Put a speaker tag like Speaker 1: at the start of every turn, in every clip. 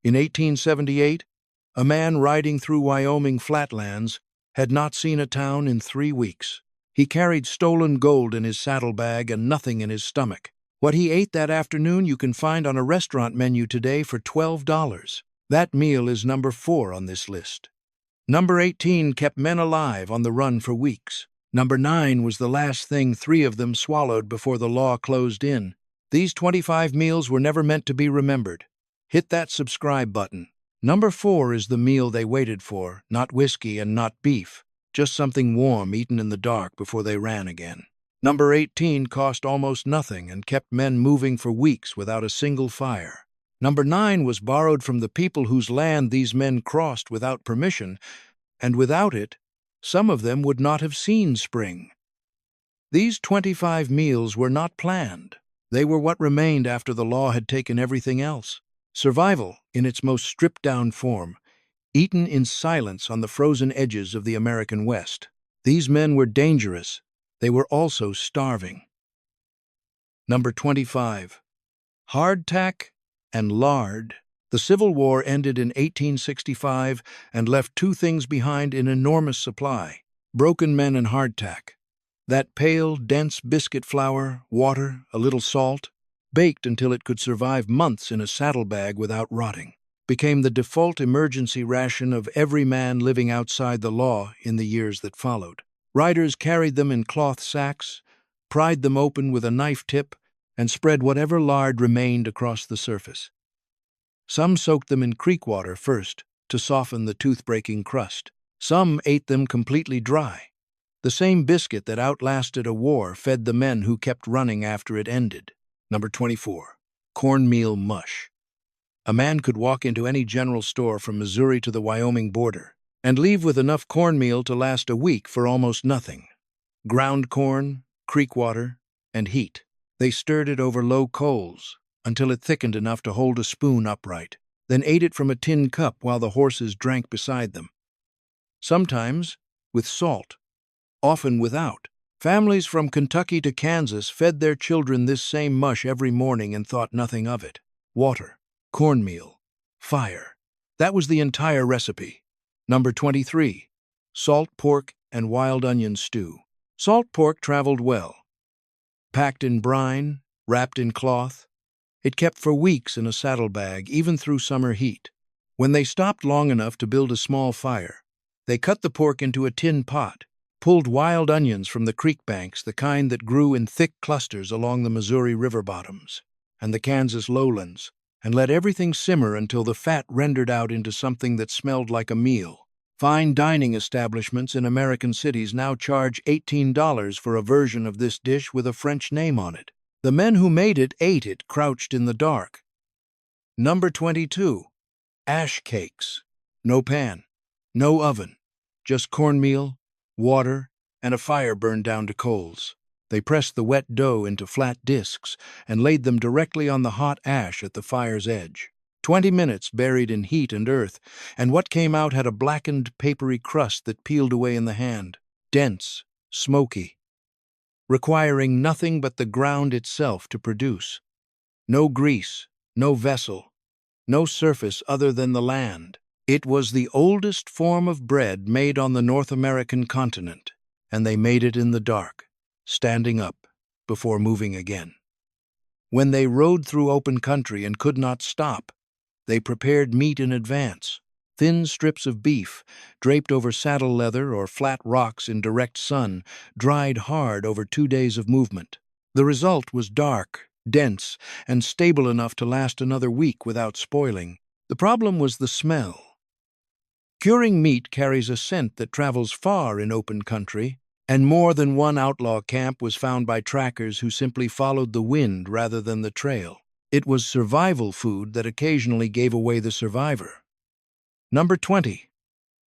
Speaker 1: In 1878, a man riding through Wyoming flatlands had not seen a town in 3 weeks. He carried stolen gold in his saddlebag and nothing in his stomach. What he ate that afternoon you can find on a restaurant menu today for $12. That meal is number 4 on this list. Number 18 kept men alive on the run for weeks. Number 9 was the last thing 3 of them swallowed before the law closed in. These 25 meals were never meant to be remembered. Hit that subscribe button. Number 4 is the meal they waited for, not whiskey and not beef, just something warm eaten in the dark before they ran again. Number 18 cost almost nothing and kept men moving for weeks without a single fire. Number 9 was borrowed from the people whose land these men crossed without permission, and without it, some of them would not have seen spring. These 25 meals were not planned. They were what remained after the law had taken everything else. Survival, in its most stripped-down form, eaten in silence on the frozen edges of the American West. These men were dangerous. They were also starving. Number 25. Hardtack and lard. The Civil War ended in 1865 and left 2 things behind in enormous supply: broken men and hardtack. That pale, dense biscuit flour, water, a little salt, baked until it could survive months in a saddlebag without rotting, became the default emergency ration of every man living outside the law in the years that followed. Riders carried them in cloth sacks, pried them open with a knife tip, and spread whatever lard remained across the surface. Some soaked them in creek water first to soften the tooth-breaking crust. Some ate them completely dry. The same biscuit that outlasted a war fed the men who kept running after it ended. Number 24. Cornmeal mush. A man could walk into any general store from Missouri to the Wyoming border and leave with enough cornmeal to last a week for almost nothing. Ground corn, creek water, and heat. They stirred it over low coals until it thickened enough to hold a spoon upright, then ate it from a tin cup while the horses drank beside them. Sometimes with salt, often without. Families from Kentucky to Kansas fed their children this same mush every morning and thought nothing of it. Water, cornmeal, fire. That was the entire recipe. Number 23. Salt pork and wild onion stew. Salt pork traveled well. Packed in brine, wrapped in cloth, it kept for weeks in a saddlebag, even through summer heat. When they stopped long enough to build a small fire, they cut the pork into a tin pot, pulled wild onions from the creek banks, the kind that grew in thick clusters along the Missouri river bottoms and the Kansas lowlands, and let everything simmer until the fat rendered out into something that smelled like a meal. Fine dining establishments in American cities now charge $18 for a version of this dish with a French name on it. The men who made it ate it crouched in the dark. Number 22. Ash cakes. No pan, no oven, just cornmeal, water, and a fire burned down to coals. They pressed the wet dough into flat discs and laid them directly on the hot ash at the fire's edge. 20 minutes buried in heat and earth, and what came out had a blackened, papery crust that peeled away in the hand. Dense, smoky, requiring nothing but the ground itself to produce. No grease, no vessel, no surface other than the land. It was the oldest form of bread made on the North American continent, and they made it in the dark, standing up before moving again. When they rode through open country and could not stop, they prepared meat in advance. Thin strips of beef, draped over saddle leather or flat rocks in direct sun, dried hard over 2 days of movement. The result was dark, dense, and stable enough to last another week without spoiling. The problem was the smell. Curing meat carries a scent that travels far in open country, and more than one outlaw camp was found by trackers who simply followed the wind rather than the trail. It was survival food that occasionally gave away the survivor. Number 20.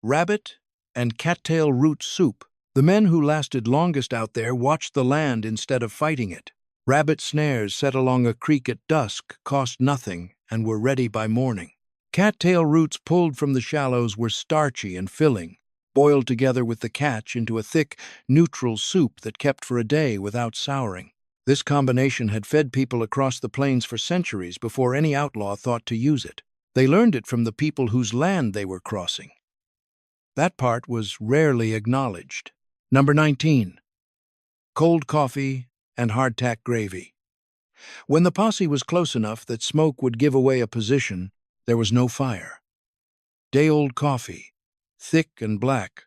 Speaker 1: Rabbit and cattail root soup. The men who lasted longest out there watched the land instead of fighting it. Rabbit snares set along a creek at dusk cost nothing and were ready by morning. Cattail roots pulled from the shallows were starchy and filling, boiled together with the catch into a thick, neutral soup that kept for a day without souring. This combination had fed people across the plains for centuries before any outlaw thought to use it. They learned it from the people whose land they were crossing. That part was rarely acknowledged. Number 19. Cold coffee and hardtack gravy. When the posse was close enough that smoke would give away a position, there was no fire. Day-old coffee, thick and black,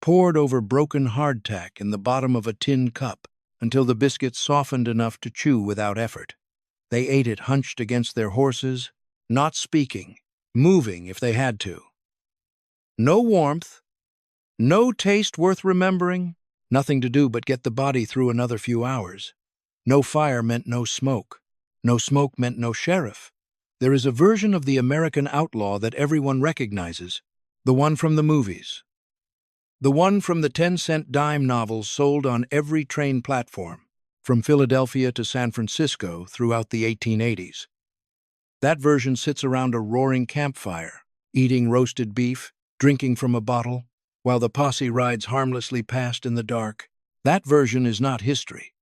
Speaker 1: poured over broken hardtack in the bottom of a tin cup until the biscuit softened enough to chew without effort. They ate it hunched against their horses, not speaking, moving if they had to. No warmth, no taste worth remembering, nothing to do but get the body through another few hours. No fire meant no smoke. No smoke meant no sheriff. There is a version of the American outlaw that everyone recognizes, the one from the movies. The one from the 10-cent dime novels sold on every train platform, from Philadelphia to San Francisco throughout the 1880s. That version sits around a roaring campfire, eating roasted beef, drinking from a bottle, while the posse rides harmlessly past in the dark. That version is not history.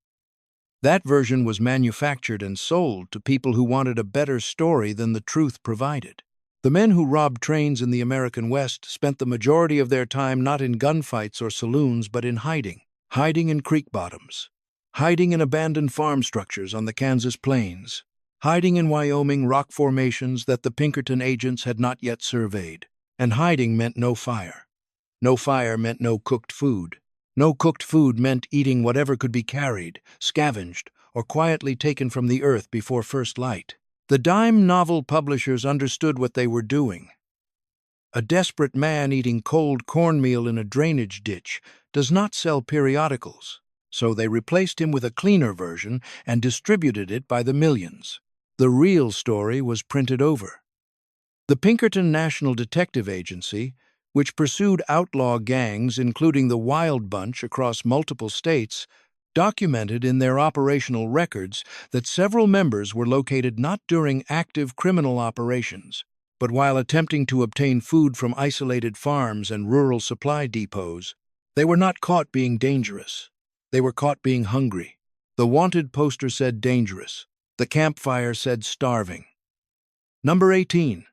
Speaker 1: That version was manufactured and sold to people who wanted a better story than the truth provided. The men who robbed trains in the American West spent the majority of their time not in gunfights or saloons but in hiding in creek bottoms, hiding in abandoned farm structures on the Kansas plains, hiding in Wyoming rock formations that the Pinkerton agents had not yet surveyed. And hiding meant no fire. No fire meant no cooked food. No cooked food meant eating whatever could be carried, scavenged, or quietly taken from the earth before first light. The dime novel publishers understood what they were doing. A desperate man eating cold cornmeal in a drainage ditch does not sell periodicals, so they replaced him with a cleaner version and distributed it by the millions. The real story was printed over. The Pinkerton National Detective Agency, which pursued outlaw gangs including the Wild Bunch across multiple states, documented in their operational records that several members were located not during active criminal operations, but while attempting to obtain food from isolated farms and rural supply depots. They were not caught being dangerous. They were caught being hungry. The wanted poster said dangerous. The campfire said starving. Number 18.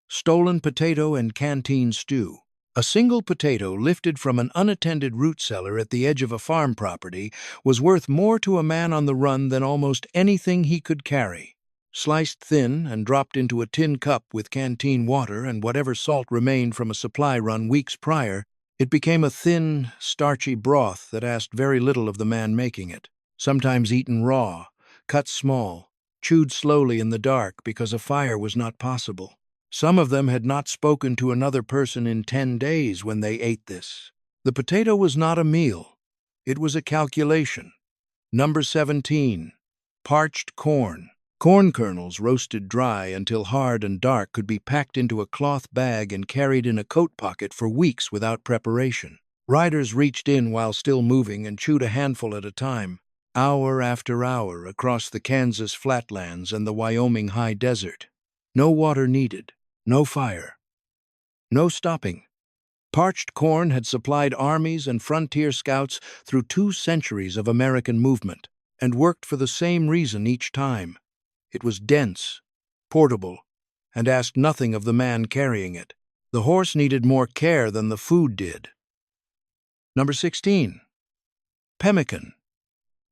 Speaker 1: Stolen potato and canteen stew. A single potato lifted from an unattended root cellar at the edge of a farm property was worth more to a man on the run than almost anything he could carry. Sliced thin and dropped into a tin cup with canteen water and whatever salt remained from a supply run weeks prior, it became a thin, starchy broth that asked very little of the man making it. Sometimes eaten raw, cut small, chewed slowly in the dark because a fire was not possible. Some of them had not spoken to another person in 10 days when they ate this. The potato was not a meal. It was a calculation. Number 17. Parched corn. Corn kernels roasted dry until hard and dark could be packed into a cloth bag and carried in a coat pocket for weeks without preparation. Riders reached in while still moving and chewed a handful at a time, hour after hour across the Kansas flatlands and the Wyoming high desert. No water needed. No fire. No stopping. Parched corn had supplied armies and frontier scouts through 2 centuries of American movement and worked for the same reason each time. It was dense, portable, and asked nothing of the man carrying it. The horse needed more care than the food did. Number 16. Pemmican.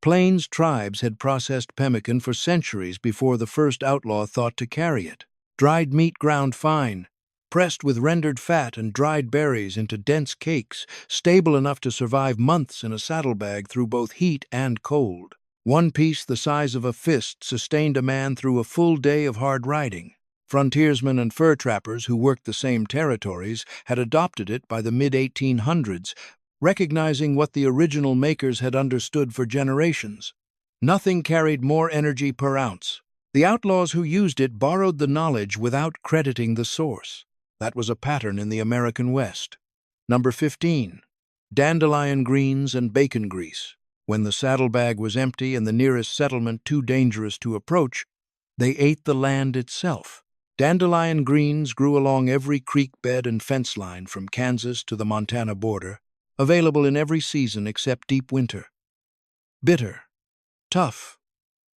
Speaker 1: Plains tribes had processed pemmican for centuries before the first outlaw thought to carry it. Dried meat ground fine, pressed with rendered fat and dried berries into dense cakes, stable enough to survive months in a saddlebag through both heat and cold. One piece the size of a fist sustained a man through a full day of hard riding. Frontiersmen and fur trappers who worked the same territories had adopted it by the mid-1800s, recognizing what the original makers had understood for generations. Nothing carried more energy per ounce. The outlaws who used it borrowed the knowledge without crediting the source. That was a pattern in the American West. Number 15. Dandelion greens and bacon grease. When the saddlebag was empty and the nearest settlement too dangerous to approach, they ate the land itself. Dandelion greens grew along every creek bed and fence line from Kansas to the Montana border, available in every season except deep winter. Bitter, tough,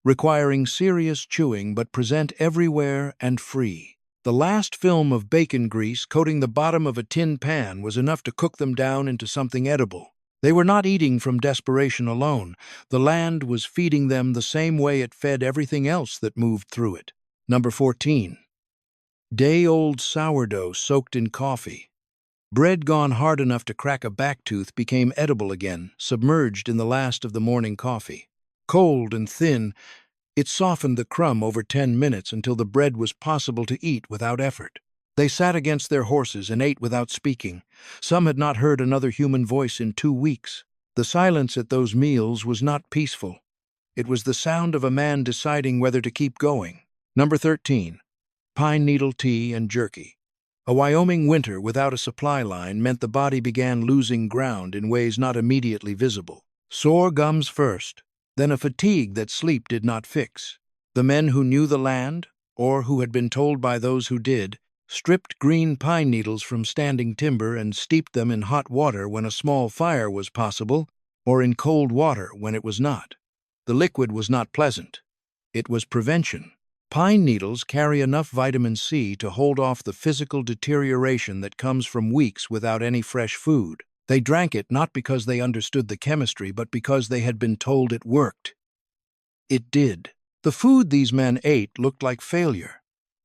Speaker 1: requiring serious chewing but present everywhere and free. The last film of bacon grease coating the bottom of a tin pan was enough to cook them down into something edible. They were not eating from desperation alone. The land was feeding them the same way it fed everything else that moved through it. Number 14. Day-old sourdough soaked in coffee. Bread gone hard enough to crack a back tooth became edible again, submerged in the last of the morning coffee. Cold and thin, it softened the crumb over 10 minutes until the bread was possible to eat without effort. They sat against their horses and ate without speaking. Some had not heard another human voice in 2 weeks. The silence at those meals was not peaceful. It was the sound of a man deciding whether to keep going. Number 13. Pine needle tea and jerky. A Wyoming winter without a supply line meant the body began losing ground in ways not immediately visible. Sore gums first, then a fatigue that sleep did not fix. The men who knew the land, or who had been told by those who did, stripped green pine needles from standing timber and steeped them in hot water when a small fire was possible, or in cold water when it was not. The liquid was not pleasant. It was prevention. Pine needles carry enough vitamin C to hold off the physical deterioration that comes from weeks without any fresh food. They drank it not because they understood the chemistry, but because they had been told it worked. It did. The food these men ate looked like failure.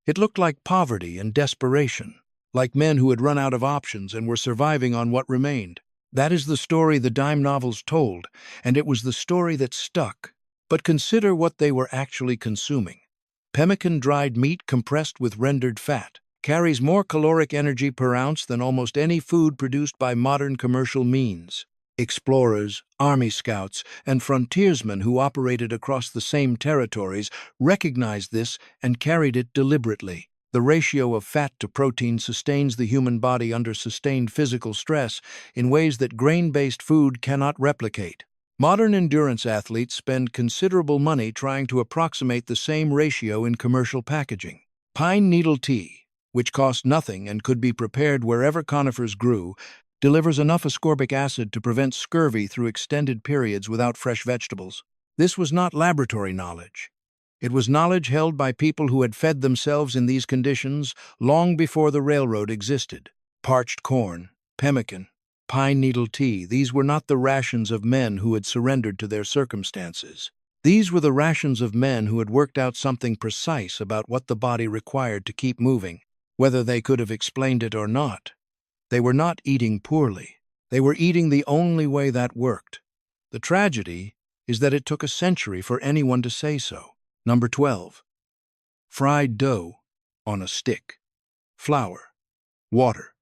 Speaker 1: It looked like poverty and desperation, like men who had run out of options and were surviving on what remained. That is the story the dime novels told, and it was the story that stuck. But consider what they were actually consuming. Pemmican dried meat compressed with rendered fat carries more caloric energy per ounce than almost any food produced by modern commercial means. Explorers, army scouts, and frontiersmen who operated across the same territories recognized this and carried it deliberately. The ratio of fat to protein sustains the human body under sustained physical stress in ways that grain-based food cannot replicate. Modern endurance athletes spend considerable money trying to approximate the same ratio in commercial packaging. Pine needle tea, which cost nothing and could be prepared wherever conifers grew, delivers enough ascorbic acid to prevent scurvy through extended periods without fresh vegetables. This was not laboratory knowledge. It was knowledge held by people who had fed themselves in these conditions long before the railroad existed. Parched corn, pemmican, pine needle tea, these were not the rations of men who had surrendered to their circumstances. These were the rations of men who had worked out something precise about what the body required to keep moving, whether they could have explained it or not. They were not eating poorly. They were eating the only way that worked. The tragedy is that it took a century for anyone to say so. Number 12. Fried dough on a stick. Flour, water,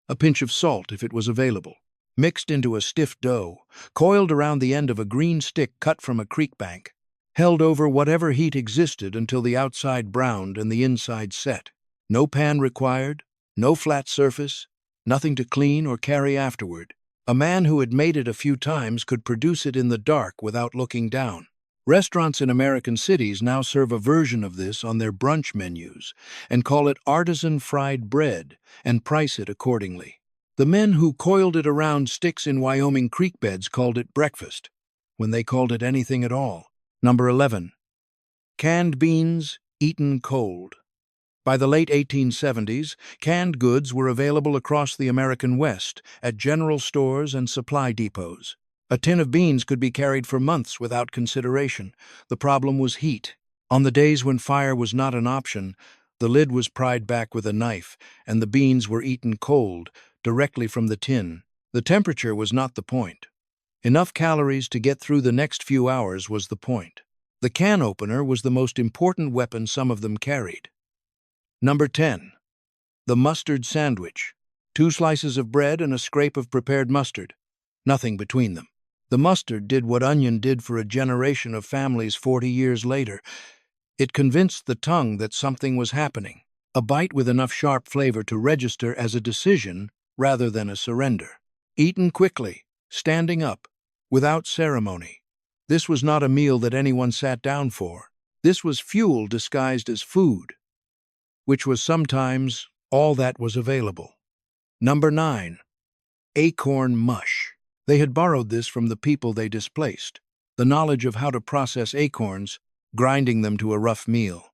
Speaker 1: a pinch of salt if it was available, mixed into a stiff dough, coiled around the end of a green stick cut from a creek bank, held over whatever heat existed until the outside browned and the inside set. No pan required, no flat surface, nothing to clean or carry afterward. A man who had made it a few times could produce it in the dark without looking down. Restaurants in American cities now serve a version of this on their brunch menus and call it artisan fried bread and price it accordingly. The men who coiled it around sticks in Wyoming creek beds called it breakfast, when they called it anything at all. Number 11. Canned beans eaten cold. By the late 1870s, canned goods were available across the American West at general stores and supply depots. A tin of beans could be carried for months without consideration. The problem was heat. On the days when fire was not an option, the lid was pried back with a knife, and the beans were eaten cold, directly from the tin. The temperature was not the point. Enough calories to get through the next few hours was the point. The can opener was the most important weapon some of them carried. Number 10. The mustard sandwich. 2 slices of bread and a scrape of prepared mustard. Nothing between them. The mustard did what onion did for a generation of families 40 years later. It convinced the tongue that something was happening. A bite with enough sharp flavor to register as a decision rather than a surrender. Eaten quickly, standing up, without ceremony. This was not a meal that anyone sat down for. This was fuel disguised as food, which was sometimes all that was available. Number 9. Acorn mush. They had borrowed this from the people they displaced, the knowledge of how to process acorns, grinding them to a rough meal.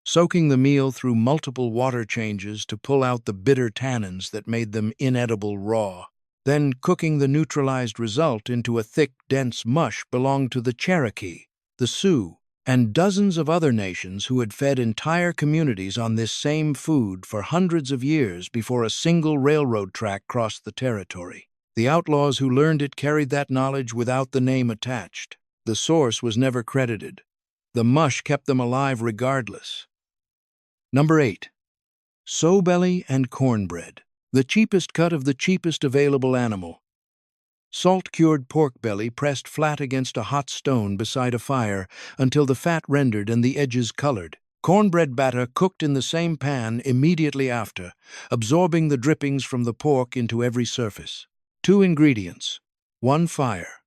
Speaker 1: soaking the meal through multiple water changes to pull out the bitter tannins that made them inedible raw. Then cooking the neutralized result into a thick, dense mush belonged to the Cherokee, the Sioux, and dozens of other nations who had fed entire communities on this same food for hundreds of years before a single railroad track crossed the territory. The outlaws who learned it carried that knowledge without the name attached. The source was never credited. The mush kept them alive regardless. Number 8. Sow-belly and cornbread. The cheapest cut of the cheapest available animal. Salt-cured pork belly pressed flat against a hot stone beside a fire until the fat rendered and the edges colored. Cornbread batter cooked in the same pan immediately after, absorbing the drippings from the pork into every surface. 2 ingredients. 1 fire.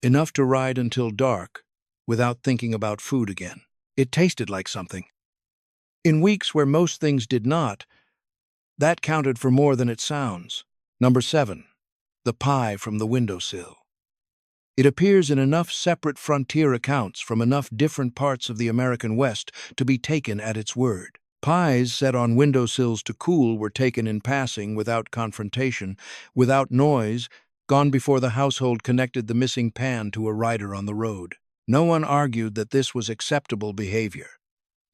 Speaker 1: Enough to ride until dark without thinking about food again. It tasted like something. In weeks where most things did not, that counted for more than it sounds. Number 7. The pie from the windowsill. It appears in enough separate frontier accounts from enough different parts of the American West to be taken at its word. Pies set on windowsills to cool were taken in passing, without confrontation, without noise, gone before the household connected the missing pan to a rider on the road. No one argued that this was acceptable behavior.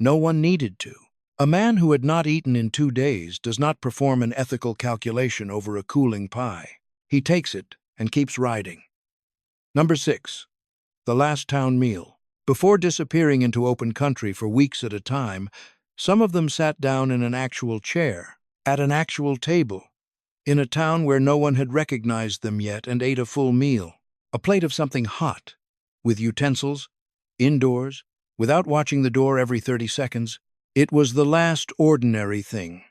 Speaker 1: No one needed to. A man who had not eaten in 2 days does not perform an ethical calculation over a cooling pie. He takes it and keeps riding. Number 6. The last town meal. Before disappearing into open country for weeks at a time, some of them sat down in an actual chair, at an actual table, in a town where no one had recognized them yet, and ate a full meal, a plate of something hot, with utensils, indoors, without watching the door every 30 seconds. It was the last ordinary thing.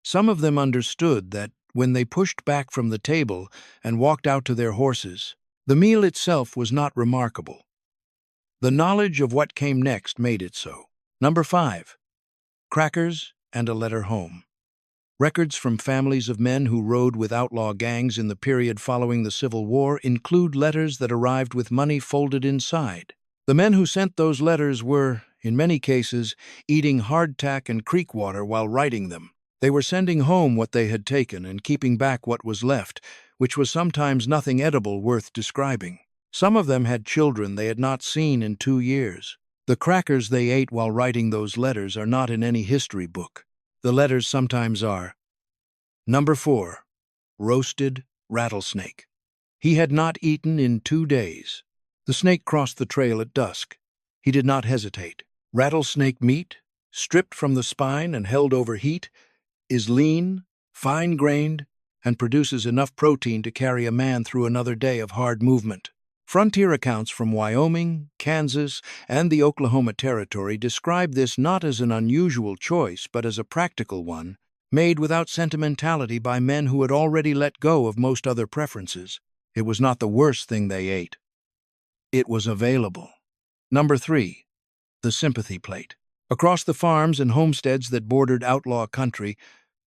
Speaker 1: Some of them understood that when they pushed back from the table and walked out to their horses, the meal itself was not remarkable. The knowledge of what came next made it so. Number 5. Crackers and a letter home. Records from families of men who rode with outlaw gangs in the period following the Civil War include letters that arrived with money folded inside. The men who sent those letters were, in many cases, eating hardtack and creek water while writing them. They were sending home what they had taken and keeping back what was left, which was sometimes nothing edible worth describing. Some of them had children they had not seen in 2 years. The crackers they ate while writing those letters are not in any history book. The letters sometimes are. Number 4. Roasted rattlesnake. He had not eaten in 2 days. The snake crossed the trail at dusk. He did not hesitate. Rattlesnake meat, stripped from the spine and held over heat, is lean, fine-grained, and produces enough protein to carry a man through another day of hard movement. Frontier accounts from Wyoming, Kansas, and the Oklahoma Territory describe this not as an unusual choice but as a practical one, made without sentimentality by men who had already let go of most other preferences. It was not the worst thing they ate. It was available. Number 3. The sympathy plate. Across the farms and homesteads that bordered outlaw country,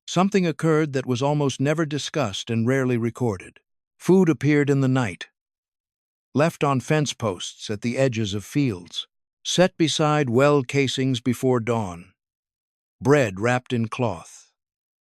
Speaker 1: something occurred that was almost never discussed and rarely recorded. Food appeared in the night, left on fence posts at the edges of fields, set beside well casings before dawn. Bread wrapped in cloth.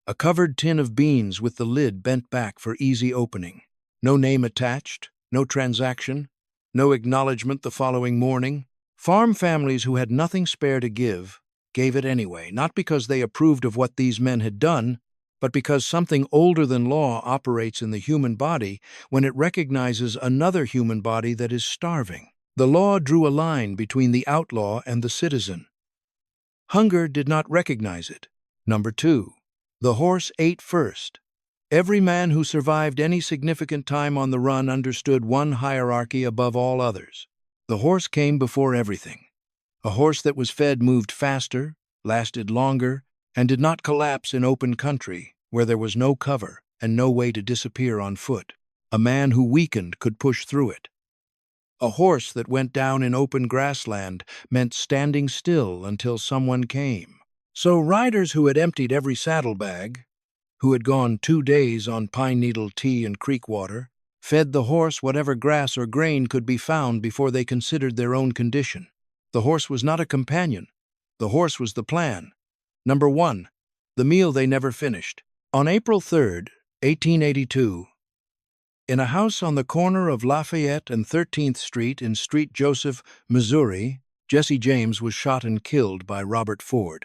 Speaker 1: A covered tin of beans with the lid bent back for easy opening. No name attached, no transaction, no acknowledgement the following morning. Farm families who had nothing spare to give, gave it anyway, not because they approved of what these men had done, but because something older than law operates in the human body when it recognizes another human body that is starving. The law drew a line between the outlaw and the citizen. Hunger did not recognize it. Number 2. The horse ate first. Every man who survived any significant time on the run understood one hierarchy above all others. The horse came before everything. A horse that was fed moved faster, lasted longer, and did not collapse in open country where there was no cover and no way to disappear on foot. A man who weakened could push through it. A horse that went down in open grassland meant standing still until someone came. So riders who had emptied every saddlebag, who had gone 2 days on pine needle tea and creek water, fed the horse whatever grass or grain could be found before they considered their own condition. The horse was not a companion. The horse was the plan. Number 1. The meal they never finished. On April 3rd, 1882, in a house on the corner of Lafayette and 13th Street in Street Joseph, Missouri, Jesse James was shot and killed by Robert Ford,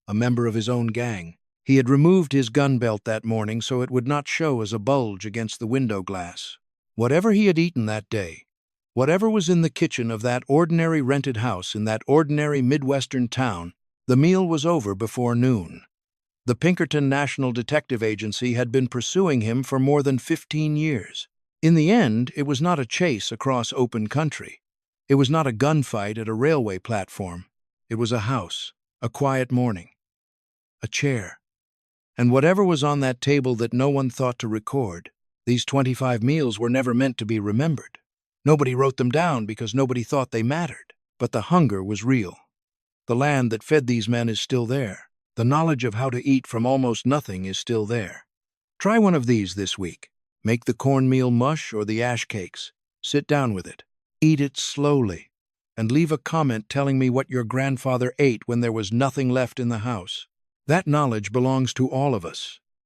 Speaker 1: a member of his own gang. He had removed his gun belt that morning so it would not show as a bulge against the window glass. Whatever he had eaten that day, whatever was in the kitchen of that ordinary rented house in that ordinary Midwestern town, the meal was over before noon. The Pinkerton National Detective Agency had been pursuing him for more than 15 years. In the end, it was not a chase across open country. It was not a gunfight at a railway platform. It was a house, a quiet morning, a chair. And whatever was on that table that no one thought to record, these 25 meals were never meant to be remembered. Nobody wrote them down because nobody thought they mattered. But the hunger was real. The land that fed these men is still there. The knowledge of how to eat from almost nothing is still there. Try one of these this week. Make the cornmeal mush or the ash cakes. Sit down with it. Eat it slowly. And leave a comment telling me what your grandfather ate when there was nothing left in the house. That knowledge belongs to all of us.